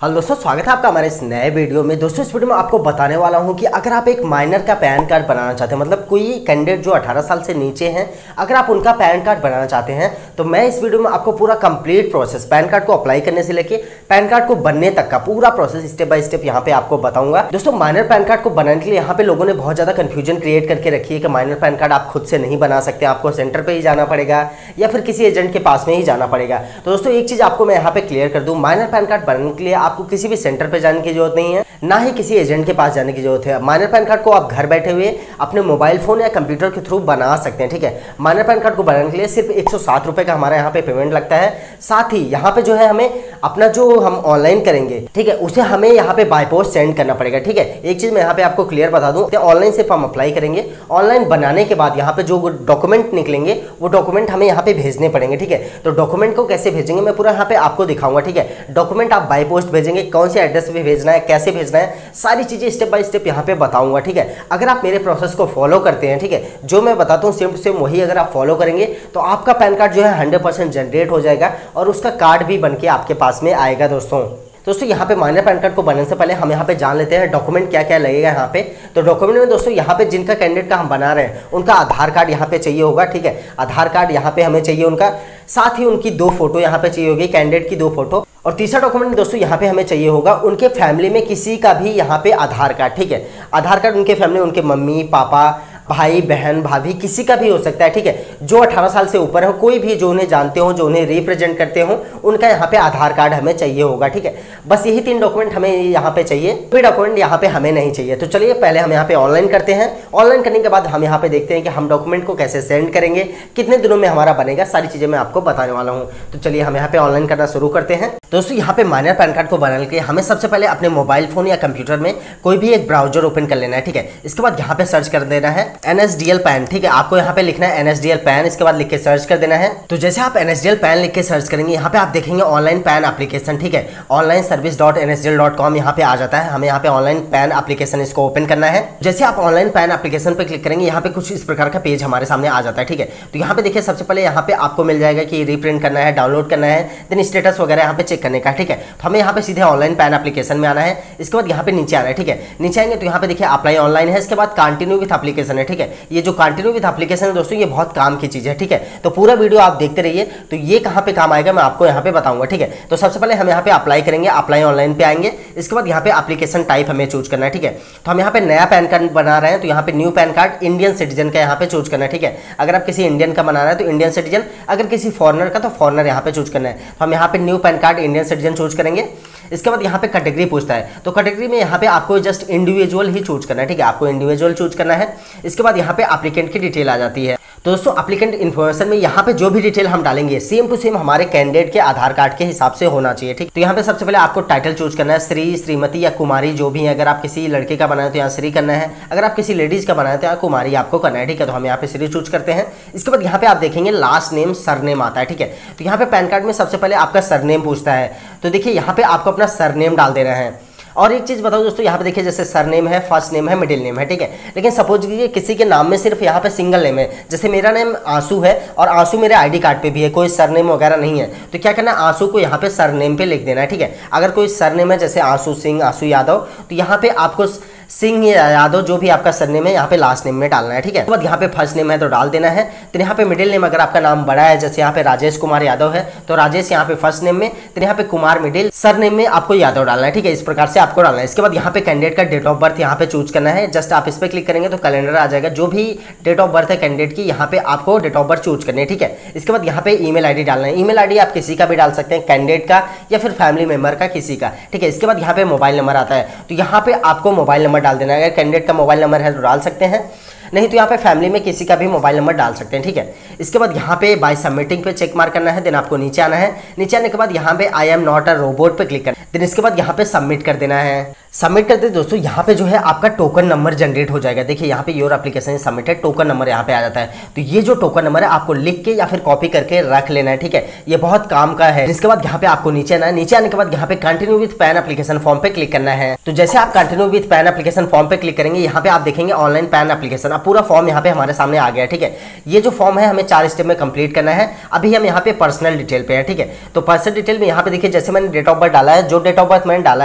Hello दोस्तों, स्वागत है आपका हमारे इस नए वीडियो में। दोस्तों इस वीडियो में आपको बताने वाला हूं कि अगर आप एक माइनर का पैन कार्ड बनाना चाहते हैं, मतलब कोई कैंडिडेट जो 18 साल से नीचे हैं, अगर आप उनका पैन कार्ड बनाना चाहते हैं तो मैं इस वीडियो में आपको पूरा कंप्लीट प्रोसेस, पैन कार्ड को अप्लाई करने से लेके पैन कार्ड को बनने तक का पूरा प्रोसेस स्टेप बाय स्टेप यहाँ पे आपको बताऊंगा। दोस्तों माइनर पैन कार्ड को बनाने के लिए यहाँ पे लोगों ने बहुत ज्यादा कंफ्यूजन क्रिएट करके रखी है कि माइनर पैन कार्ड आप खुद से नहीं बना सकते, आपको सेंटर पे ही जाना पड़ेगा या फिर किसी एजेंट के पास में ही जाना पड़ेगा। तो दोस्तों एक चीज आपको मैं यहाँ पे क्लियर कर दूं, माइनर पैन कार्ड बनाने के लिए आपको किसी भी सेंटर पे जाने की जरूरत नहीं है, ना ही किसी एजेंट के पास जाने की जरूरत है। माइनर पैन कार्ड को आप घर बैठे हुए अपने मोबाइल फोन या कंप्यूटर के थ्रू बना सकते हैं। ठीक है, माइनर पैन कार्ड को बनाने के लिए सिर्फ 107 रुपए का हमारा यहाँ पे पेमेंट लगता है। साथ ही यहाँ पे जो है हमें अपना जो हम ऑनलाइन करेंगे, ठीक है, उसे हमें यहाँ पे बाय पोस्ट सेंड करना पड़ेगा। ठीक है, एक चीज मैं यहाँ पे आपको क्लियर बता दूं, ऑनलाइन सिर्फ हम अप्लाई करेंगे, ऑनलाइन बनाने के बाद यहाँ पे जो डॉक्यूमेंट निकलेंगे वो डॉक्यूमेंट हमें यहाँ पे भेजने पड़ेंगे। ठीक है, तो डॉक्यूमेंट को कैसे भेजेंगे मैं पूरा यहाँ पे आपको दिखाऊंगा। ठीक है, डॉक्यूमेंट आप बाय पोस्ट भेजेंगे, कौन से एड्रेस पे भेजना है, कैसे भेजना है, सारी चीजें स्टेप बाय स्टेप यहाँ पे बताऊंगा। ठीक है, अगर आप मेरे प्रोसेस को फॉलो करते हैं, ठीक है, जो मैं बताता हूँ सेम टू सेम वही अगर आप फॉलो करेंगे तो आपका पैन कार्ड जो है 100% जनरेट हो जाएगा और उसका कार्ड भी बनके आपके पास में आएगा। दोस्तों यहाँ पे माइनर पैन कार्ड को बनाने से पहले हम यहाँ पे जान लेते हैं डॉक्यूमेंट क्या क्या लगेगा यहाँ पे। तो डॉक्यूमेंट में दोस्तों यहाँ पे जिनका कैंडिडेट का हम बना रहे हैं उनका आधार कार्ड यहाँ पे चाहिए होगा। ठीक है, आधार कार्ड यहाँ पे हमें चाहिए उनका, साथ ही उनकी 2 फोटो यहाँ पे चाहिए होगी, कैंडिडेट की 2 फोटो। और तीसरा डॉक्यूमेंट दोस्तों यहाँ पे हमें चाहिए होगा उनके फैमिली में किसी का भी यहाँ पे आधार कार्ड। ठीक है, आधार कार्ड उनके फैमिली, उनके मम्मी पापा, भाई बहन, भाभी, किसी का भी हो सकता है। ठीक है, जो 18 साल से ऊपर है, कोई भी जो उन्हें जानते हो, जो उन्हें रिप्रेजेंट करते हो, उनका यहाँ पे आधार कार्ड हमें चाहिए होगा। ठीक है, बस यही 3 डॉक्यूमेंट हमें यहाँ पे चाहिए, कोई डॉक्यूमेंट यहाँ पे हमें नहीं चाहिए। तो चलिए पहले हम यहाँ पे ऑनलाइन करते हैं। ऑनलाइन करने के बाद हम यहाँ पे देखते हैं कि हम डॉक्यूमेंट को कैसे सेंड करेंगे, कितने दिनों में हमारा बनेगा, सारी चीजें मैं आपको बताने वाला हूँ। तो चलिए हम यहाँ पे ऑनलाइन करना शुरू करते हैं। दोस्तों यहाँ पे माइनर पैन कार्ड को बनाने के लिए हमें सबसे पहले अपने मोबाइल फोन या कंप्यूटर में कोई भी एक ब्राउजर ओपन कर लेना है। ठीक है, इसके बाद यहाँ पे सर्च कर देना है NSDL पैन। ठीक है, आपको यहाँ पे लिखना है NSDL पैन, इसके बाद लिख के सर्च कर देना है। तो जैसे आप NSDL पैन लिख के सर्च करेंगे यहाँ पे आप देखेंगे ऑनलाइन पैन एप्लीकेशन। ठीक है, onlineservice.nsdl.com यहाँ पे आ जाता है। हमें यहाँ पे ऑनलाइन पैन एप्लीकेशन इसको ओपन करना है। जैसे आप ऑनलाइन पैन एप्लीकेशन पे क्लिक करेंगे यहाँ पे कुछ इस प्रकार का पेज हमारे सामने आ जाता है। ठीक है, तो यहाँ पे देखिए सबसे पहले यहाँ पे आपको मिल जाएगा कि रीप्रिंट करना है, डाउनलोड करना है, देन स्टेटस वगैरह यहाँ पे चेक करने का। ठीक है, तो हमें यहाँ पे सीधे ऑनलाइन पैन एप्लीकेशन में आना है। इसके बाद यहाँ पे नीचे आना है। ठीक है, नीचे आएंगे तो यहाँ पे देखिए अप्लाई ऑनलाइन है, इसके बाद कंटिन्यू विथ एप्लीकेशन है। ठीक है, ये जो कंटिन्यू विथ एप्लीकेशन है दोस्तों ये बहुत काम की चीज है। ठीक है, तो पूरा वीडियो आप देखते रहिए, तो ये कहाँ पे काम आएगा मैं आपको यहाँ पे बताऊंगा। ठीक है, तो सबसे पहले हम यहाँ पे अप्लाई करेंगे, अप्लाई ऑनलाइन पे आएंगे। इसके बाद यहाँ पे एप्लीकेशन टाइप हमें चूज करना है। ठीक है, तो हम यहाँ पे नया पैन कार्ड बना रहे हैं तो यहाँ पे new pan card Indian citizen का यहाँ पे चूज करना है। ठीक है, अगर आप किसी इंडियन का बना रहे हैं तो इंडियन सिटीजन, अगर किसी फॉरनर का तो फॉरनर यहाँ पे चूज करना है। तो हम यहाँ पे new pan card Indian citizen choose करेंगे। इसके बाद यहाँ पे कैटेगरी पूछता है, तो कैटेगरी में यहाँ पे आपको जस्ट इंडिविजुअल ही चूज करना है। ठीक है, आपको इंडिविजुअल चूज करना है। इसके बाद यहाँ पे एप्लीकेंट की डिटेल आ जाती है। तो दोस्तों एप्लीकेंट इन्फॉर्मेशन में यहाँ पे जो भी डिटेल हम डालेंगे सेम टू सेम हमारे कैंडिडेट के आधार कार्ड के हिसाब से होना चाहिए। ठीक, तो यहाँ पे सबसे पहले आपको टाइटल चूज करना है, श्री, श्रीमती या कुमारी जो भी है। अगर आप किसी लड़के का बनाए तो यहाँ श्री करना है, अगर आप किसी लेडीज का बनाए तो यहाँ कुमारी आपको करना है। ठीक है, तो हम यहाँ पे श्री चूज करते हैं। इसके बाद यहाँ पे आप देखेंगे लास्ट नेम सरनेम आता है। ठीक है, तो यहाँ पे पैन कार्ड में सबसे पहले आपका सरनेम पूछता है, तो देखिए यहाँ पे आपको अपना सरनेम डाल देना है। और एक चीज बताओ दोस्तों, यहाँ पे देखिए जैसे सरनेम है, फर्स्ट नेम है, मिडिल नेम है। ठीक है, लेकिन सपोज कीजिए किसी के नाम में सिर्फ यहाँ पे सिंगल नेम है, जैसे मेरा नेम आंसू है और आंसू मेरे आईडी कार्ड पे भी है, कोई सरनेम वगैरह नहीं है, तो क्या करना है आंसू को यहाँ पे सरनेम पे लिख देना है। ठीक है, अगर कोई सरनेम है जैसे आंसू सिंह, आंसू यादव, तो यहाँ पे आपको सिंह या यादव जो भी आपका सरनेम है यहाँ पे लास्ट नेम में डालना है। ठीक है, तो बाद यहाँ पे फर्स्ट नेम है तो डाल देना है। तो यहाँ पे मिडिल नेम, अगर आपका नाम बड़ा है जैसे यहाँ पे राजेश कुमार यादव है तो राजेश यहाँ पे फर्स्ट नेम में, तो यहाँ पे कुमार मिडिल, सरनेम में आपको यादव डालना है। ठीक है, इस प्रकार से आपको डालना है। इसके बाद यहाँ पे कैंडिडेट का डेट ऑफ बर्थ यहाँ पे चूज करना है। जस्ट आप इस पे क्लिक करेंगे तो कैलेंडर आ जाएगा, जो भी डेट ऑफ बर्थ है कैंडिडेट की यहाँ पे आपको डेट ऑफ बर्थ चूज करनी है। ठीक है, इसके बाद यहाँ पे ईमेल आईडी डालना है। ईमेल आईडी आप किसी का भी डाल सकते हैं, कैंडिडेट का या फिर फैमिली मेंबर का, किसी का। ठीक है, इसके बाद यहाँ पे मोबाइल नंबर आता है, तो यहाँ पे आपको मोबाइल नंबर डाल देना है। अगर कैंडिडेट का मोबाइल नंबर है तो डाल सकते हैं, नहीं तो यहाँ पे फैमिली में किसी का भी मोबाइल नंबर डाल सकते हैं। ठीक है, इसके बाद यहाँ पे बाय सबमिटिंग पे चेक मार्क करना है। देन आपको नीचे आना है। नीचे आने के बाद यहाँ पे I am not a robot पे क्लिक करना है। देन इसके बाद यहाँ पे सबमिट कर देना है। सबमिट करते दोस्तों यहाँ पे जो है आपका टोकन नंबर जनरेट हो जाएगा। देखिए यहाँ पे your application submitted, token number यहाँ पे आ जाता है। तो ये जो टोकन नंबर है आपको लिख के या फिर कॉपी करके रख लेना है। ठीक है, ये बहुत काम का है। इसके बाद यहाँ पे आपको नीचे आना है। नीचे आने के बाद यहाँ पे continue with pan application form पे क्लिक करना है। तो जैसे आप continue with pan application form पे क्लिक करेंगे यहाँ पे आप देखेंगे ऑनलाइन पैन एप्लीकेशन अब पूरा फॉर्म यहाँ पे हमारे सामने आ गया, ठीक है। ये जो फॉर्म है हमें 4 स्टेप में कंप्लीट करना है। अभी हम यहाँ पे पर्सनल डिटेल पे है, ठीक है। तो पर्सनल डिटेल में यहाँ पे देखिए जैसे मैंने डेट ऑफ बर्थ डाला है, जो डेट ऑफ बर्थ मैंने डाला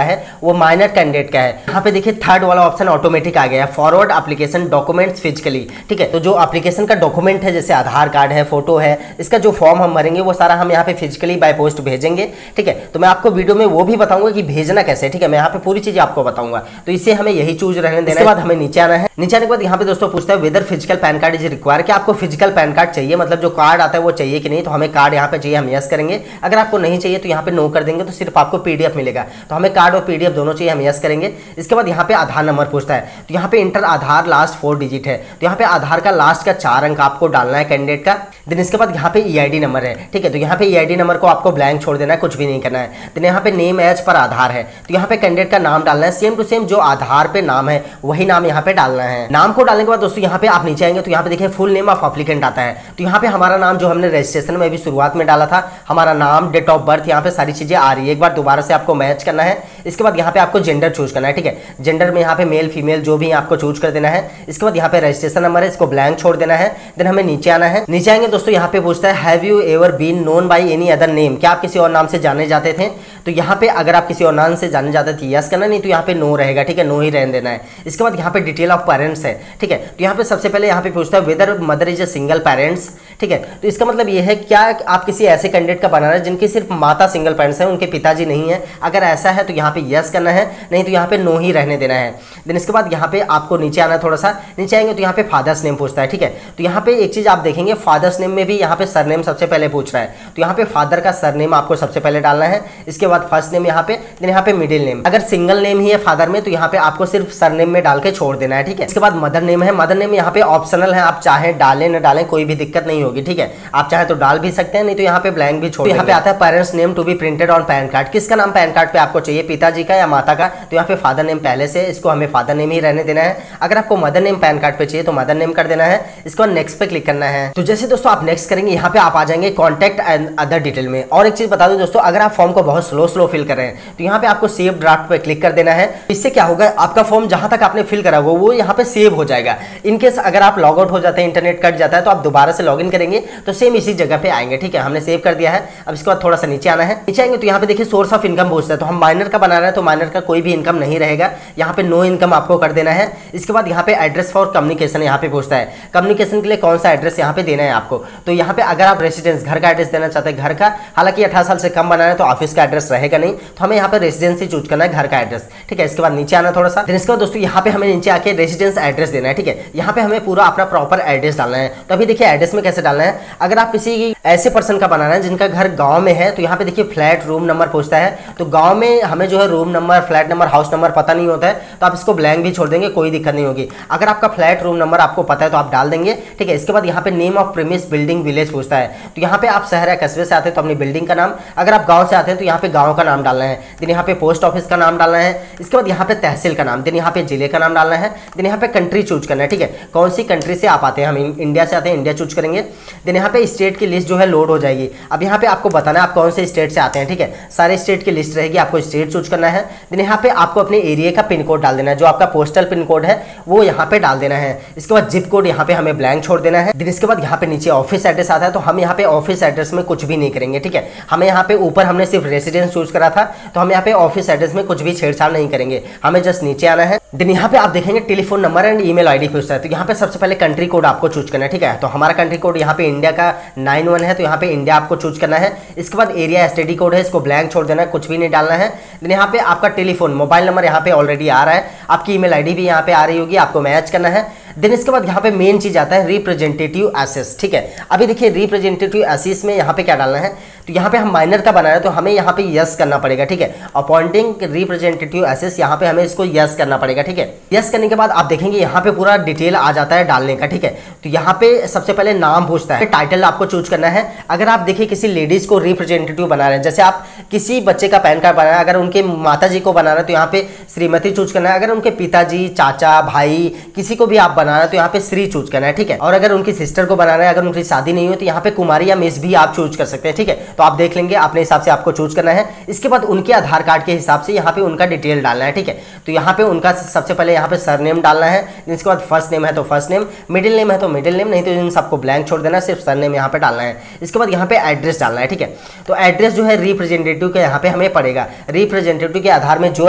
है वो माइनर कैंडिडेट का है। यहाँ पे देखिए थर्ड वाला ऑप्शन ऑटोमेटिक आ गया है, फॉरवर्ड एप्लीकेशन डॉक्यूमेंट्स फिजिकली, ठीक है। तो जो एप्लीकेशन का डॉक्यूमेंट है जैसे आधार कार्ड है, फोटो है, इसका जो फॉर्म हम भरेंगे वो सारा हम यहाँ पे फिजिकली बाय पोस्ट भेजेंगे, ठीक है। तो मैं आपको वीडियो में वो भी बताऊंगा कि भेजना कैसे, ठीक है। मैं यहाँ पे पूरी चीजें आपको बताऊंगा, तो इससे हमें यही चूज रहने देना है। इसके बाद हमें नीचे आना है। नीचे आने के बाद यहाँ पे दोस्तों पूछता है whether physical PAN card is require, कि आपको फिजिकल पैन कार्ड चाहिए, मतलब जो कार्ड आता है वो चाहिए कि नहीं। तो हमें कार्ड यहाँ पे चाहिए, हम यस करेंगे। अगर आपको नहीं चाहिए तो यहाँ पे नो कर देंगे, तो सिर्फ आपको पीडीएफ मिलेगा। तो हमें कार्ड और पीडीएफ दोनों चाहिए, हम यस करेंगे। इसके बाद यहाँ पे आधार नंबर पूछता है, तो यहाँ पे इंटर आधार लास्ट 4 डिजिट है, तो यहाँ पे आधार का लास्ट का 4 अंक आपको डालना है कैंडिडेट का। देन इसके बाद यहाँ पे ईआईडी नंबर है, ठीक है। तो यहाँ पे ईआईडी नंबर को आपको ब्लैंक छोड़ देना है, कुछ भी नहीं करना है। देन यहाँ पे नेम एज पर आधार है, तो यहाँ पे कैंडिडेट का नाम डालना है, सेम टू सेम जो आधार पे नाम है वही नाम यहाँ पे डालना है। नाम को डालने के बाद दोस्तों यहाँ पे आप नीचे आएंगे तो यहाँ पे देखिए फुल नेम ऑफ एप्लीकेंट आता है। तो यहाँ पे हमारा नाम जो हमने रजिस्ट्रेशन में भी शुरुआत में डाला था, हमारा नाम, डेट ऑफ बर्थ, यहाँ पे सारी चीजें आ रही है। एक बार दोबारा से आपको मैच करना है। इसके बाद यहाँ पे आपको जेंडर चूज करना है, ठीक है। जेंडर में यहाँ पे मेल फीमेल जो भी आपको चूज कर देना है। इसके बाद यहाँ पे रजिस्ट्रेशन नंबर है, इसको ब्लैंक छोड़ देना है। देन हमें नीचे आना है। नीचे आएंगे दोस्तों यहाँ पे पूछता है have you ever been known by any other name, क्या आप किसी और नाम से जाने जाते थे। तो यहाँ पे अगर आप किसी और नाम से जाने जाते थे यस करना, नहीं तो यहाँ पे नो रहेगा, ठीक है, नो ही रहने देना है। इसके बाद यहाँ पे डिटेल ऑफ पेरेंट्स है, ठीक है। तो यहाँ पे सबसे पहले यहाँ पे पूछता है whether mother is a single parents, ठीक है। तो इसका मतलब ये है क्या आप किसी ऐसे कैंडिडेट का बनाना है जिनकी सिर्फ माता सिंगल पेरेंट्स है, उनके पिताजी नहीं है। अगर ऐसा है तो यहाँ पे यस करना है, नहीं तो यहाँ पे नो ही रहने देना है। देन इसके बाद यहाँ पे आपको नीचे आना है, थोड़ा सा नीचे आएंगे तो यहाँ पे फादर्स नेम पूछता है, ठीक है। तो यहाँ पे एक चीज आप देखेंगे फादर्स नेम में भी यहाँ पे सरनेम सबसे पहले पूछ रहा है। तो यहाँ पे फादर का सरनेम आपको सबसे पहले डालना है। इसके बाद फर्स्ट नेम यहाँ पे, देन यहाँ पे मिडिल नेम। अगर सिंगल नेम ही है फादर में तो यहाँ पे आपको सिर्फ सरनेम में डाल के छोड़ देना है, ठीक है। इसके बाद मदर नेम है, मदर नेम यहाँ पे ऑप्शनल है, आप चाहे डालें न डालें कोई भी दिक्कत नहीं होगी, ठीक है। आप चाहे तो डाल भी सकते हैं, नहीं तो यहाँ पे ब्लैंक भी छोड़। यहाँ पे आता है parents name to be printed on PAN card, किसका नाम पैन कार्ड पे आपको चाहिए, पिताजी का या माता का। तो यहाँ पे फादर नेम पहले से, इसको हमें फादर नेम ही रहने देना है। अगर आपको मदर नेम पैन कार्ड पे चाहिए तो मदर नेम कर देना है। इसके बाद नेक्स्ट पे क्लिक करना है। तो जैसे दोस्तों आप नेक्स्ट करेंगे यहाँ पे आप आ जाएंगे कॉन्टैक्ट एंड अदर डिटेल में। और एक चीज बता दूं दोस्तों, अगर आप फॉर्म को बहुत स्लो फिल कर रहे हैं तो यहाँ पे आपको सेव ड्राफ्ट पे क्लिक कर देना है। इससे क्या होगा, आपका फॉर्म जहां तक आपने फिल करा वो यहाँ पे सेव हो जाएगा। इनकेस अगर आप लॉग आउट हो जाते हैं, इंटरनेट कट जाता है, तो आप दोबारा से लॉग इन करेंगे तो सेम इसी जगह पे आएंगे, ठीक है। हमने सेव कर दिया है। अब इसके बाद थोड़ा सा नीचे आना है। नीचे आएंगे तो यहाँ पे देखिए सोर्स ऑफ इनकम पूछता है, तो हम माइनर का बना रहे हैं तो माइनर का कोई भी इनकम नहीं रहेगा, यहाँ पे नो इनकम आपको कर देना है। इसके बाद यहाँ पे एड्रेस फॉर कम्युनिकेशन यहाँ पे पूछता है, कम्युनिकेशन के लिए कौन सा एड्रेस यहाँ पे देना है आपको। तो यहाँ पे अगर आप रेसिडेंस घर का एड्रेस देना चाहते हैं, घर का, हालांकि 18 साल से कम बनाना है तो ऑफिस का एड्रेस रहेगा नहीं, तो हमें यहाँ पे रेसिडेंसी चूज करना है, घर का एड्रेस, ठीक है। इसके बाद नीचे आना थोड़ा सा। फिर इसके बाद दोस्तों यहाँ पे हमें नीचे आके रेसिडेंस एड्रेस देना है, ठीक है। यहाँ पे हमें पूरा अपना प्रॉपर एड्रेस डालना है। तो अभी देखिए एड्रेस में कैसे डालना है, अगर आप किसी ऐसे पर्सन का बनाना है जिनका घर गांव में है तो यहाँ पे देखिए फ्लैट रूम नंबर पूछता है। तो गांव में हमें जो है room number, flat number, house number पता नहीं होता है, तो आप इसको ब्लैंक भी छोड़ देंगे, कोई दिक्कत नहीं होगी। अगर आपका फ्लैट रूम नंबर आपको पता है तो आप डाल देंगे, ठीक है। इसके बाद यहाँ पे name of premise building village पूछता है, तो यहाँ पे आप शहर या कस्बे से आते हैं तो अपनी बिल्डिंग का नाम, अगर आप गाँव से आते हैं तो यहाँ पे गाँव का नाम डालना है। देन यहाँ पे पोस्ट ऑफिस का नाम डालना है। इसके बाद यहाँ पे तहसील का नाम, देन यहाँ पे जिले का नाम डालना है। देन यहाँ पे कंट्री चूज करना है, ठीक है, कौन सी कंट्री से आप आते हैं। हम इंडिया से आते हैं, इंडिया चूज करेंगे। देन यहाँ पे स्टेट की लिस्ट जो है लोड हो जाएगी। अब यहाँ पे आपको बताना है आप कौन से स्टेट से आते हैं, ठीक है। सारे स्टेट की लिस्ट रहेगी, आपको स्टेट चूज करना है। देन यहाँ पे आपको अपने एरिया का पिन कोड डाल देना है, जो आपका पोस्टल पिन कोड है वो यहाँ पे डाल देना है। इसके बाद जिप कोड यहाँ पे हमें ब्लैंक छोड़ देना है। देन इसके बाद यहाँ पे नीचे ऑफिस एड्रेस आता है, तो हम यहाँ पे ऑफिस एड्रेस में कुछ भी नहीं करेंगे, ठीक है। हमें यहाँ पे ऊपर हमने सिर्फ रेसिडेंस चूज करा था, तो हम यहाँ पे ऑफिस एड्रेस में कुछ भी छेड़छाड़ नहीं करेंगे, हमें जस्ट नीचे आना है। देन यहाँ पे आप देखेंगे telephone number and email ID पूछता है, तो यहाँ पे सबसे पहले कंट्री कोड आपको चूज करना है, ठीक है। तो हमारा कंट्री कोड यहाँ पे इंडिया का 91 है, तो यहाँ पे इंडिया आपको चूज करना है। इसके बाद एरिया एसटीडी कोड है, इसको ब्लैंक छोड़ देना है, कुछ भी नहीं डालना है। देन यहाँ पे आपका टेलीफोन मोबाइल नंबर यहाँ पे ऑलरेडी आ रहा है, आपकी ईमेल आईडी भी यहाँ पे आ रही होगी, आपको मैच करना है। देन इसके बाद यहाँ पे मेन चीज आता है रिप्रेजेंटेटिव एसेस, ठीक है। अभी देखिए रिप्रेजेंटेटिव एसेस में यहाँ पे क्या डालना है, तो यहाँ पे हम माइनर का बना रहे हैं तो हमें यहाँ पे यस करना पड़ेगा, ठीक है। अपॉइंटिंग रिप्रेजेंटेटिव एसेस, यहाँ पे हमें इसको यस करना पड़ेगा, ठीक है। यस करने के बाद आप देखेंगे यहाँ पे पूरा डिटेल आ जाता है डालने का, ठीक है। तो यहाँ पे सबसे पहले नाम पूछता है, टाइटल आपको चूज करना है। अगर आप देखिए किसी लेडीज को रिप्रेजेंटेटिव बना रहे हैं, जैसे आप किसी बच्चे का पैन कार्ड बना रहे हैं, अगर उनके माता जी को बना रहे हैं तो यहाँ पे श्रीमती चूज करना है। अगर उनके पिताजी, चाचा, भाई किसी को भी आप बना रहे हैं तो यहाँ पे श्री चूज करना है, ठीक है। और अगर उनकी सिस्टर को बना रहे हैं, अगर उनकी शादी नहीं हुई तो यहाँ पे कुमारी या मिस भी आप चूज कर सकते हैं, ठीक है। तो आप देख लेंगे, अपने हिसाब से आपको चूज करना है। इसके बाद उनके आधार कार्ड के हिसाब से यहाँ पे उनका डिटेल डालना है, ठीक है। तो यहाँ पे उनका सबसे पहले यहाँ पे सरनेम डालना है, इसके बाद फर्स्ट नेम है तो फर्स्ट नेम, मिडिल नेम है तो मिडिल नेम, नहीं तो इन सबको ब्लैंक छोड़ देना, सिर्फ सरनेम यहाँ पे डालना है। इसके बाद यहाँ पे एड्रेस डालना है, ठीक है। तो एड्रेस जो है रिप्रेजेंटेटिव के यहाँ पे हमें पड़ेगा, रिप्रेजेंटेटिव के आधार में जो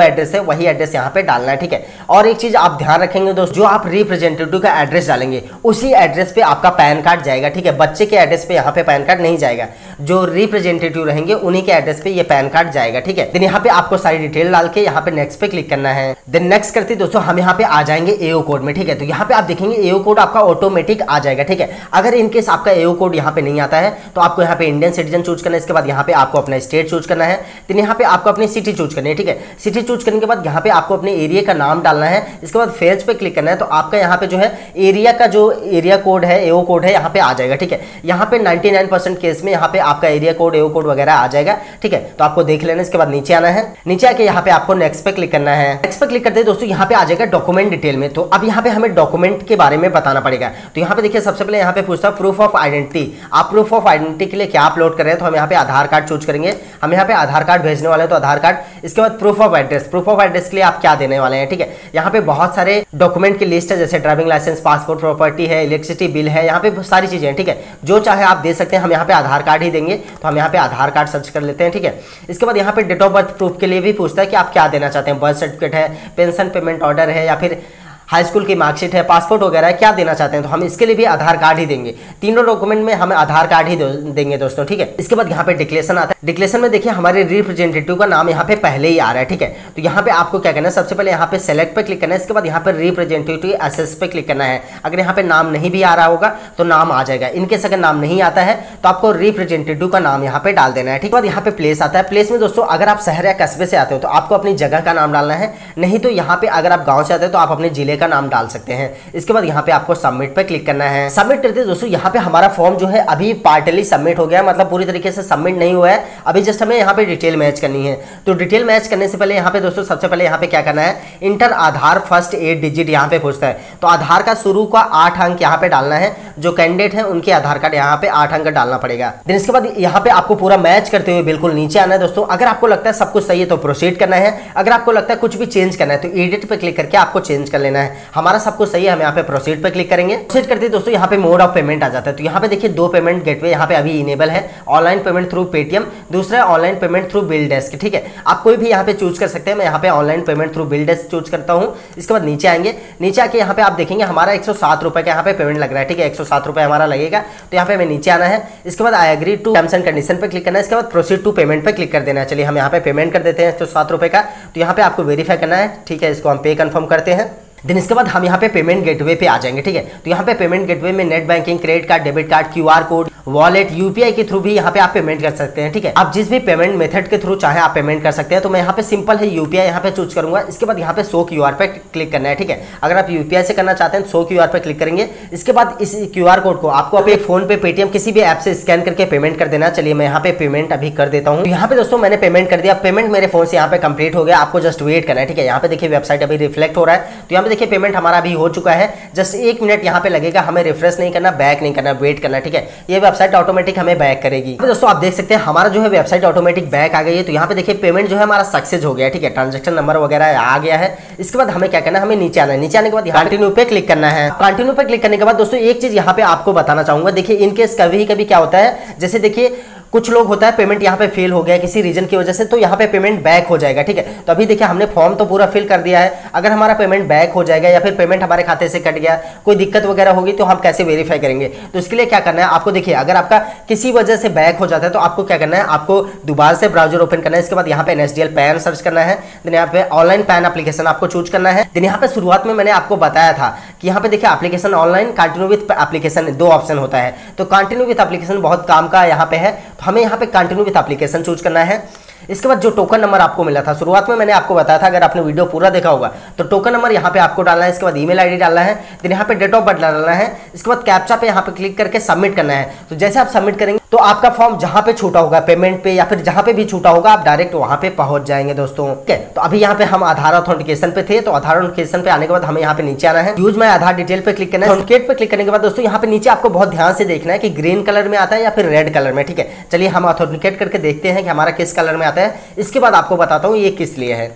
एड्रेस है वही एड्रेस यहाँ पे डालना है, ठीक है। और एक चीज आप ध्यान रखेंगे दोस्त, जो आप रिप्रेजेंटेटिव का एड्रेस डालेंगे उसी एड्रेस पे आपका पैन कार्ड जाएगा, ठीक है। बच्चे के एड्रेस पे यहाँ पे पैन कार्ड नहीं जाएगा, जो रिप्रेजेंटेटिव रहेंगे उन्हीं के एड्रेस पे ये पैन कार्ड जाएगा, ठीक है। देन यहाँ पे आपको सारी डिटेल डाल के यहाँ पे नेक्स्ट पे क्लिक करना है। देन नेक्स्ट करते दोस्तों हम यहाँ पे आ जाएंगे एओ कोड में, ठीक है। तो यहाँ पे आप देखेंगे एओ कोड आपका ऑटोमेटिक आ जाएगा, ठीक है। अगर इनकेस आपका एओ कोड यहाँ पे नहीं आता है तो आपको यहाँ पे इंडियन सिटीजन चूज करना है। इसके बाद यहाँ पे आपको अपना स्टेट चूज करना है, देन यहाँ पे आपको अपनी सिटी चूज करनी है, ठीक है। सिटी चूज करने के बाद यहाँ पे आपको अपने एरिया का नाम डालना है। इसके बाद फेज पे क्लिक करना है, तो आपका यहाँ पे जो है एरिया का जो एरिया कोड है, एओ कोड है, यहाँ पे आ जाएगा, ठीक है। यहाँ पे 99% केस में यहाँ पे आपका एरिया कोड, एओ कोड वगैरह आ जाएगा, ठीक है। तो आपको देख लेना। इसके बाद नीचे आना है, नीचे आके यहाँ पे आपको नेक्स्ट पे क्लिक करना है। नेक्स्ट पे क्लिक करते हैं दोस्तों यहाँ पे आ जाएगा डॉक्यूमेंट डिटेल में। तो अब यहाँ पे हमें डॉक्यूमेंट के बारे में बताना पड़ेगा। तो यहाँ पे देखिए सबसे पहले यहाँ पे पूछता है प्रूफ ऑफ आइडेंटिटी। आप प्रूफ ऑफ आइडेंटिटी के लिए क्या अपलोड कर रहे हैं, तो हम यहाँ पे आधार कार्ड चूज करेंगे। हम यहाँ पे आधार कार्ड भेजने वाले हैं तो आधार कार्ड। इसके बाद proof of address, proof of address के लिए आप क्या देने वाले हैं, ठीक है। यहाँ पे बहुत सारे डॉक्यूमेंट की लिस्ट है, जैसे ड्राइविंग लाइसेंस, पासपोर्ट, प्रॉपर्टी है, इलेक्ट्रिसिटी बिल है, यहाँ पे सारी चीजें हैं, ठीक है। जो चाहे आप दे सकते हैं। हम यहाँ पे आधार कार्ड ही देंगे, तो हम यहाँ पे आधार कार्ड सर्च कर लेते हैं, ठीक है। इसके बाद यहाँ पे डेट ऑफ बर्थ प्रूफ के लिए भी पूछता है कि आप क्या देना चाहते हैं, बर्थ सर्टिफिकेट है, पेंशन पेमेंट ऑर्डर है, या फिर हाई स्कूल की मार्कशीट है, पासपोर्ट वगैरह क्या देना चाहते हैं, तो हम इसके लिए भी आधार कार्ड ही देंगे। तीनों डॉक्यूमेंट में हम आधार कार्ड ही देंगे दोस्तों, ठीक है। इसके बाद यहाँ पे डिक्लेरेशन आता है। डिक्लेरेशन में देखिए हमारे रिप्रेजेंटेटिव का नाम यहाँ पे पहले ही आ रहा है, ठीक है। तो यहाँ पे आपको क्या करना है, सबसे पहले यहाँ पे सेलेक्ट पे क्लिक करना है। इसके बाद यहाँ पे रिप्रेजेंटेटिव एसेस पे क्लिक करना है। अगर यहाँ पे नाम नहीं भी आ रहा होगा तो नाम आ जाएगा। इनकेस अगर नाम नहीं आता है तो आपको रिप्रेजेंटेटिव का नाम यहाँ पे डाल देना है, ठीक है। यहाँ पे प्लेस आता है। प्लेस में दोस्तों अगर आप शहर या कस्बे से आते हो तो आपको अपनी जगह का नाम डालना है, नहीं तो यहाँ पे अगर आप गाँव से आते हो तो आप अपने जिले का नाम डाल सकते हैं। इसके बाद यहाँ पे आपको सबमिट पे क्लिक करना है। सबमिट करते हैं दोस्तों यहाँ पे हमारा फॉर्म जो है अभी पार्टली सबमिट हो गया, मतलब पूरी तरीके से सबमिट नहीं हुआ है। अभी जस्ट हमें यहाँ पे डिटेल मैच करनी है। तो डिटेल मैच करने से पहले यहाँ पे दोस्तों सबसे पहले यहाँ पे क्या करना है, इंटर आधार फर्स्ट 8 डिजिट यहाँ पे पूछता है। तो आधार का शुरू का 8 अंक यहाँ पे डालना है। जो कैंडिडेट है उनके आधार कार्ड यहाँ पे 8 अंक डालना पड़ेगा। देन इसके बाद यहाँ पे आपको पूरा मैच करते हुए बिल्कुल नीचे आना है दोस्तों। अगर आपको लगता है सब कुछ सही है तो प्रोसीड करना है। अगर आपको लगता है कुछ भी चेंज करना है तो एडिट पे क्लिक करके आपको चेंज कर लेना है। हमारा सब कुछ सही है, हम यहाँ पे प्रोसीड पे क्लिक करेंगे। प्रोसीड करते हैं दोस्तों यहाँ पे मोड ऑफ पेमेंट आ जाता है। तो यहाँ पे देखिए 2 पेमेंट गेटवे यहाँ पे अभी इनेबल है, ऑनलाइन पेमेंट थ्रू पेटीएम, दूसरा online payment through bill desk, ठीक है। आप कोई भी यहाँ पे चूज कर सकते हैं। मैं यहाँ पे online payment through bill desk choose करता हूँ। इसके बाद नीचे आएंगे, नीचे आके यहाँ पे आप देखेंगे हमारा 107 रुपए का यहाँ पे पेमेंट लग रहा है, ठीक है। 107 रुपए हमारा लगेगा। तो यहाँ पे हमें नीचे आना है। इसके बाद I agree to terms and condition पे क्लिक करना है। इसके बाद प्रोसीड टू पेमेंट पे क्लिक कर देना है। चलिए हम यहाँ पे पेमेंट कर देते हैं 107 रुपए का। तो यहाँ पे आपको वेरीफाई करना है, ठीक है। इसको हम पे कंफर्म करते हैं। देन इसके बाद हम यहाँ पे पेमेंट गेटवे पे आ जाएंगे, ठीक है। तो यहाँ पे पेमेंट गेटवे में net banking, credit card, debit card, QR code, wallet, UPI के थ्रू भी यहाँ पे आप पेमेंट कर सकते हैं, ठीक है। आप जिस भी पेमेंट मेथड के थ्रू चाहे आप पेमेंट कर सकते हैं। तो मैं यहाँ पे सिंपल है यूपीआई यहाँ पे चूज करूंगा। इसके बाद यहाँ पे शो क्यूआर पे क्लिक करना है, ठीक है। अगर आप यूपीआई से करना चाहते हैं तो शो क्यूआर पे क्लिक करेंगे। इसके बाद इस क्यूआर कोड को आपको अपने फोन पे, पेटीएम, किसी भी ऐप से स्कैन करके पेमेंट कर देना। चलिए मैं यहाँ पे पेमेंट अभी कर देता हूँ। यहाँ पे दोस्तों मैंने पेमेंट कर दिया। पेमेंट मेरे फोन से यहाँ पे कंप्लीट हो गया। आपको जस्ट वेट करना है, ठीक है। यहाँ पे देखिए वेबसाइट अभी रिफ्लेक्ट हो रहा है। तो यहाँ पे देखिए पेमेंट हमारा अभी हो चुका है। जस्ट 1 मिनट यहाँ पे लगेगा। हमें रिफ्रेश नहीं करना, बैक नहीं करना, वेट करना, ठीक है। ये वेबसाइट ऑटोमेटिक हमें बैक करेगी। तो दोस्तों आप देख सकते हैं हमारा जो है वेबसाइट ऑटोमेटिक बैक आ गई है। तो यहाँ पे देखिए पेमेंट जो है हमारा सक्सेस हो गया, ठीक है। ट्रांजैक्शन नंबर वगैरह आ गया है। इसके बाद हमें क्या करना है, हमें नीचे आना है। नीचे आने के बाद कंटिन्यू पे क्लिक करना है। कंटिन्यू पे क्लिक करने के बाद दोस्तों एक चीज यहाँ पे आपको बताना चाहूंगा। देखिए इनकेस कभी कभी क्या होता है, जैसे देखिए कुछ लोग होता है पेमेंट यहाँ पे फेल हो गया किसी रीजन की वजह से, तो यहाँ पे पेमेंट बैक हो जाएगा, ठीक है। तो अभी देखिए हमने फॉर्म तो पूरा फिल कर दिया है। अगर हमारा पेमेंट बैक हो जाएगा या फिर पेमेंट हमारे खाते से कट गया, कोई दिक्कत वगैरह होगी, तो हम कैसे वेरीफाई करेंगे। तो इसके लिए क्या करना है आपको, देखिए अगर आपका किसी वजह से बैक हो जाता है तो आपको क्या करना है, आपको दोबारा से ब्राउजर ओपन करना है। इसके बाद यहाँ पे एनएसडीएल पैन सर्च करना है। देन यहाँ पे ऑनलाइन पैन एप्लीकेशन आपको चूज करना है। देन यहाँ पे शुरुआत में मैंने आपको बताया था कि यहाँ पे देखिए application online, continue with application, 2 option होता है। तो कंटिन्यू विद एप्लीकेशन बहुत काम का यहाँ पे है। तो हमें यहाँ पे कंटिन्यू विद एप्लीकेशन चूज करना है। इसके बाद जो टोकन नंबर आपको मिला था, शुरुआत में मैंने आपको बताया था, अगर आपने वीडियो पूरा देखा होगा तो टोकन नंबर यहाँ पे आपको डालना है। इसके बाद ईमेल आईडी डालना है, फिर यहाँ पे डेट ऑफ बर्थ डालना है। इसके बाद कैप्चा पे यहाँ पे क्लिक करके सबमिट करना है। तो जैसे आप सबमिट करेंगे तो आपका फॉर्म जहां पे छूटा होगा, पेमेंट पे या फिर जहां पे भी छूटा होगा, आप डायरेक्ट वहां पे पहुंच जाएंगे दोस्तों। ठीक है, तो अभी यहाँ पे हम आधार ऑथेंटिकेशन पे थे, तो आधार ऑथेंटिकेशन पे आने के बाद हमें यहाँ पे नीचे आना है, यूज माय आधार डिटेल पे क्लिक करना है। ऑथेंटिकेट पे क्लिक करने के बाद दोस्तों यहाँ पे नीचे आपको बहुत ध्यान से देखना है कि ग्रीन कलर में आता है या फिर रेड कलर में। ठीक है, चलिए हम ऑथेंटिकेट करके देखते हैं कि हमारा किस कलर में आता है। इसके बाद आपको बताता हूँ ये किस लिए है।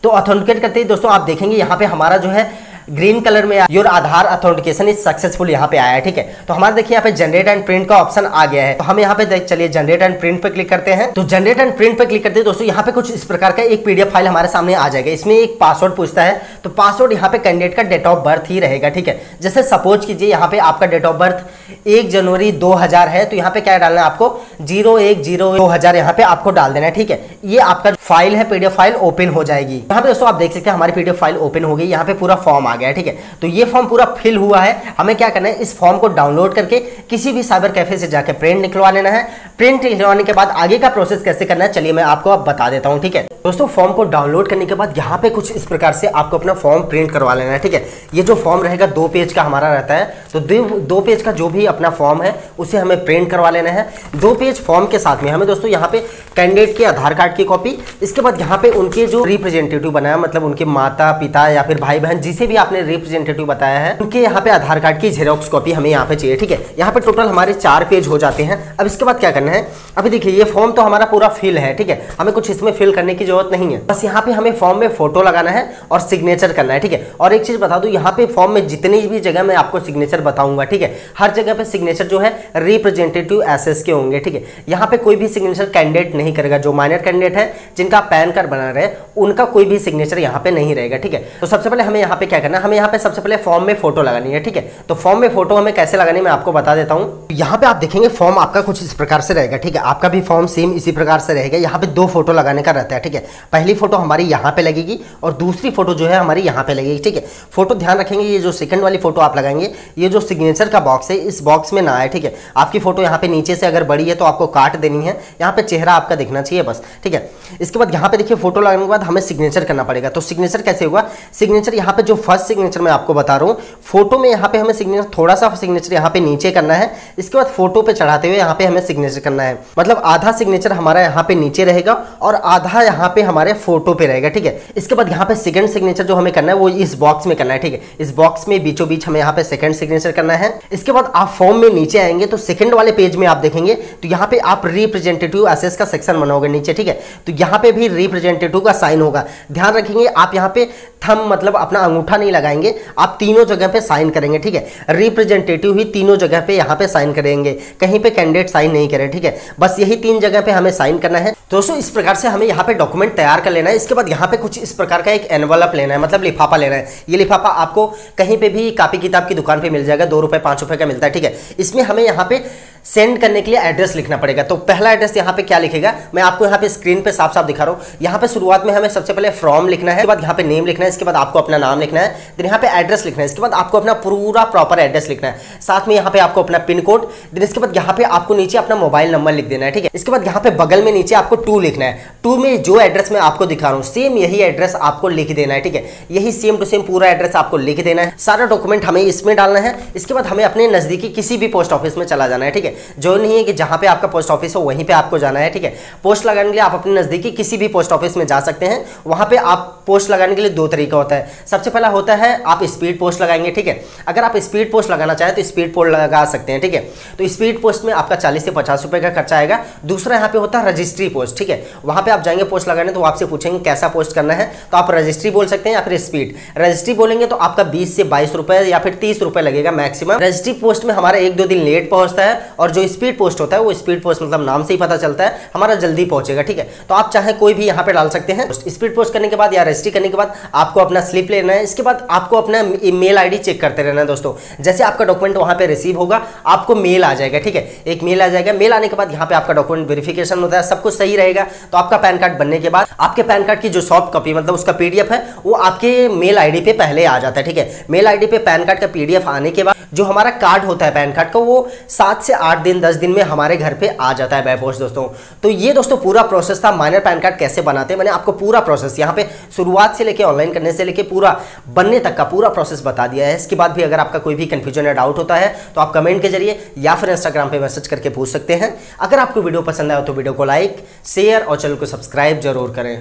तो ऑथेंटिकेट करते ही दोस्तों आप देखेंगे यहाँ पे हमारा जो है ग्रीन कलर में your Aadhaar authentication is successful यहाँ पे आया है। ठीक है, तो हमारे देखिए यहाँ पे जनरेट एंड प्रिंट का ऑप्शन आ गया है। तो हम यहाँ पे चलिए जनरेट एंड प्रिंट पे क्लिक करते हैं। तो जनरेट एंड प्रिंट पे क्लिक करते हैं दोस्तों, यहाँ पे कुछ इस प्रकार का एक पीडीएफ फाइल हमारे सामने आ जाएगा। इसमें एक पासवर्ड पूछता है, तो पासवर्ड यहाँ पे कैंडिडेट का डेट ऑफ बर्थ ही रहेगा। ठीक है, जैसे सपोज कीजिए यहाँ पे आपका डेट ऑफ बर्थ 1 जनवरी 2000 है, तो यहाँ पे क्या डालना है आपको 01/0/2000 यहाँ पे आपको डाल देना है। ठीक है, ये आपका फाइल है, पीडीएफ फाइल ओपन हो जाएगी। यहाँ पे दोस्तों आप देख सकते हैं हमारी पीडीएफ फाइल ओपन हो गई, यहाँ पे पूरा फॉर्म आ गया है। ठीक है, तो ये फॉर्म पूरा फिल हुआ है। हमें क्या करना है, इस फॉर्म को डाउनलोड करके किसी भी साइबर कैफे से जाकर प्रिंट निकलवा लेना है। प्रिंट निकलवाने के बाद आगे का प्रोसेस कैसे करना है चलिए मैं आपको अब बता देता हूं। ठीक है दोस्तों, फॉर्म को डाउनलोड करने के बाद यहाँ पे कुछ इस प्रकार से आपको अपना फॉर्म प्रिंट करवा लेना है। ठीक है, ये जो फॉर्म रहेगा 2 पेज का हमारा रहता है, तो 2 पेज का जो भी अपना फॉर्म है उसे हमें प्रिंट करवा लेना है। 2 पेज फॉर्म के साथ में हमें दोस्तों यहाँ पे कैंडिडेट के आधार कार्ड की कॉपी, इसके बाद यहाँ पे उनके जो रिप्रेजेंटेटिव बनाया, मतलब उनके माता पिता या फिर भाई बहन जिसे भी आपने रिप्रेजेंटेटिव बताया है, उनके यहाँ पे आधार कार्ड की जेरोक्स कॉपी हमें यहाँ पे चाहिए। ठीक है, यहाँ पे टोटल हमारे 4 पेज हो जाते हैं। अब इसके बाद क्या करना है, अभी देखिए ये फॉर्म तो हमारा पूरा फिल है। ठीक है, हमें कुछ इसमें फिल करने की जरूरत नहीं है, बस यहाँ पे हमें फॉर्म में फोटो लगाना है और सिग्नेचर करना है। ठीक है, और एक चीज बता दूं, यहाँ पे फॉर्म में जितनी भी जगह मैं आपको सिग्नेचर बताऊंगा, ठीक है, हर जगह पे सिग्नेचर जो है रिप्रेजेंटेटिव एसएस के होंगे। ठीक है, यहाँ पे कोई भी सिग्नेचर कैंडिडेट नहीं करेगा। जो माइनर कैंडिडेट है जिनका पैन कार्ड बना रहे उनका कोई भी सिग्नेचर यहाँ पे नहीं रहेगा। ठीक है, तो सबसे पहले हमें यहाँ पे क्या करना है, हमें यहाँ पे सबसे पहले फॉर्म में फोटो लगानी है। ठीक है, तो फॉर्म में फोटो हमें कैसे लगानी मैं आपको बता देता हूँ। यहाँ पे आप देखेंगे फॉर्म आपका कुछ इस प्रकार से रहेगा। ठीक है, आपका भी फॉर्म सेम इसी प्रकार से रहेगा। यहाँ पे 2 फोटो लगाने का रहता है। ठीक है, पहली फोटो हमारी यहाँ पे लगेगी और दूसरी फोटो जो है हमारी यहाँ पे लगेगी। ठीक है, फोटो ध्यान रखेंगे, ये जो सेकंड वाली फोटो आप लगाएंगे, ये जो सिग्नेचर का बॉक्स है इस बॉक्स में ना आए। ठीक है, आपकी फोटो यहाँ पे नीचे से अगर बड़ी है तो आपको काट देनी है, यहाँ पे चेहरा आपका दिखना चाहिए बस। ठीक है, इसके बाद यहाँ पे देखिए फोटो लगाने के बाद हमें सिग्नेचर करना पड़ेगा। तो सिग्नेचर कैसे होगा, सिग्नेचर यहाँ पे जो फर्स्ट सिग्नेचर मैं आपको बता रहा हूँ, फोटो में यहाँ पे हमें सिग्नेचर थोड़ा सा सिग्नेचर यहाँ पे नीचे करना है, इसके बाद फोटो पे चढ़ाते हुए यहाँ पे हमें सिग्नेचर करना है। मतलब आधा सिग्नेचर हमारा यहाँ पे नीचे रहेगा और आधा यहाँ पे हमारे फोटो पे रहेगा। ठीक है, इसके बाद यहाँ पे सेकंड सिग्नेचर जो हमें करना है वो इस बॉक्स में करना है। ठीक है, इस बॉक्स में बीचों बीच हमें यहाँ पे सेकंड सिग्नेचर करना है। इसके बाद आप फॉर्म में नीचे आएंगे तो सेकंड वाले पेज में आप देखेंगे तो यहाँ पे आप रिप्रेजेंटेटिव एसेस का सेक्शन बनाओगे नीचे। ठीक है, तो यहाँ पे भी रिप्रेजेंटेटिव का साइन होगा। ध्यान रखेंगे आप यहाँ पे थंब मतलब अपना अंगूठा नहीं लगाएंगे, आप तीनों जगह पे साइन करेंगे। ठीक है, रिप्रेजेंटेटिव ही तीनों जगह पे यहाँ पे साइन करेंगे, कहीं पे कैंडिडेट साइन नहीं करे। ठीक है, बस यही 3 जगह पे हमें साइन करना है। दोस्तों इस प्रकार से हमें यहाँ पे डॉक्यूमेंट तैयार कर लेना है। इसके बाद यहाँ पे कुछ इस प्रकार का एक एनवलप लेना है, मतलब लिफाफा लेना है। ये लिफाफा आपको कहीं पे भी कॉपी किताब की दुकान पे मिल जाएगा, 2 रुपए 5 रुपए का मिलता है। ठीक है, इसमें हमें यहाँ पे सेंड करने के लिए एड्रेस लिखना पड़ेगा। तो पहला एड्रेस यहाँ पे क्या लिखेगा मैं आपको यहाँ पे स्क्रीन पे साफ साफ दिखा रहा हूँ। यहाँ पे शुरुआत में हमें सबसे पहले फ्रॉम लिखना है, इसके बाद यहाँ पे नेम लिखना है, इसके बाद आपको अपना नाम लिखना है, फिर यहाँ पे एड्रेस लिखना है, इसके बाद आपको अपना पूरा प्रॉपर एड्रेस लिखना है, साथ में यहाँ पे आपको अपना पिन कोड, फिर इसके बाद यहाँ पे आपको नीचे अपना मोबाइल नंबर लिख देना है। ठीक है, इसके बाद यहाँ पे बगल में नीचे आपको 2 लिखना है। 2 में जो एड्रेस मैं आपको दिखा रहा हूँ सेम यही एड्रेस आपको लिख देना है। ठीक है, यही सेम टू सेम पूरा एड्रेस आपको लिख देना है। सारा डॉक्यूमेंट हमें इसमें डालना है। इसके बाद हमें अपने नजदीकी किसी भी पोस्ट ऑफिस में चला जाना है। ठीक है, जो नहीं है कि जहां पे आपका पोस्ट ऑफिस हो वहीं पे आपको जाना है। ठीक है, पोस्ट लगाने के लिए आप अपने नजदीकी किसी भी पोस्ट ऑफिस में जा सकते हैं। वहां पे आप पोस्ट लगाने के लिए 2 तरीका होता है। सबसे पहला होता है आप स्पीड पोस्ट लगाएंगे। ठीक है, अगर आप स्पीड पोस्ट लगाना चाहें तो स्पीड पोस्ट लगा सकते हैं। ठीक है, तो स्पीड पोस्ट में आपका 40 से 50 रुपए का खर्चा आएगा। दूसरा यहाँ पे होता है रजिस्ट्री पोस्ट। ठीक है, वहां पे आप जाएंगे पोस्ट लगाने तो आपसे पूछेंगे कैसा पोस्ट करना है, तो आप रजिस्ट्री बोल सकते हैं या फिर स्पीड। रजिस्ट्री बोलेंगे तो आपका 20 से 22 रुपए या फिर 30 रुपए लगेगा मैक्सिमम। रजिस्ट्री पोस्ट में हमारा 1-2 दिन लेट पहुंचता है, और जो स्पीड पोस्ट होता है वो स्पीड पोस्ट मतलब नाम से ही पता चलता है हमारा जल्दी पहुंचेगा। ठीक है, तो आप चाहे कोई भी यहाँ पे डाल सकते हैं। स्पीड पोस्ट करने के बाद या रजिस्ट्री करने के बाद आपको अपना स्लिप लेना है। इसके बाद आपको अपना ईमेल आईडी चेक करते रहना है दोस्तों। जैसे आपका डॉक्यूमेंट वहां पे रिसीव होगा आपको मेल आ जाएगा। ठीक है, एक मेल आ जाएगा। मेल आने के बाद यहाँ पे आपका डॉक्यूमेंट वेरिफिकेशन होता है, सब कुछ सही रहेगा तो आपका पैन कार्ड बनने के बाद आपके पैन कार्ड की जो सॉफ्ट कॉपी मतलब उसका पीडीएफ है वो आपके मेल आईडी पे पहले आ जाता है। ठीक है, मेल आईडी पे पैन कार्ड का पीडीएफ आने के बाद जो हमारा कार्ड होता है पैन कार्ड का वो 7 से 8 दिन 10 दिन में हमारे घर पे आ जाता है बाय पोस्ट दोस्तों। तो ये दोस्तों पूरा प्रोसेस था माइनर पैन कार्ड कैसे बनाते हैं। मैंने आपको पूरा प्रोसेस यहाँ पे शुरुआत से लेके ऑनलाइन करने से लेके पूरा बनने तक का पूरा प्रोसेस बता दिया है। इसके बाद भी अगर आपका कोई भी कंफ्यूजन या डाउट होता है तो आप कमेंट के जरिए या फिर इंस्टाग्राम पे मैसेज करके पूछ सकते हैं। अगर आपको वीडियो पसंद आया तो वीडियो को लाइक शेयर और चैनल को सब्सक्राइब जरूर करें।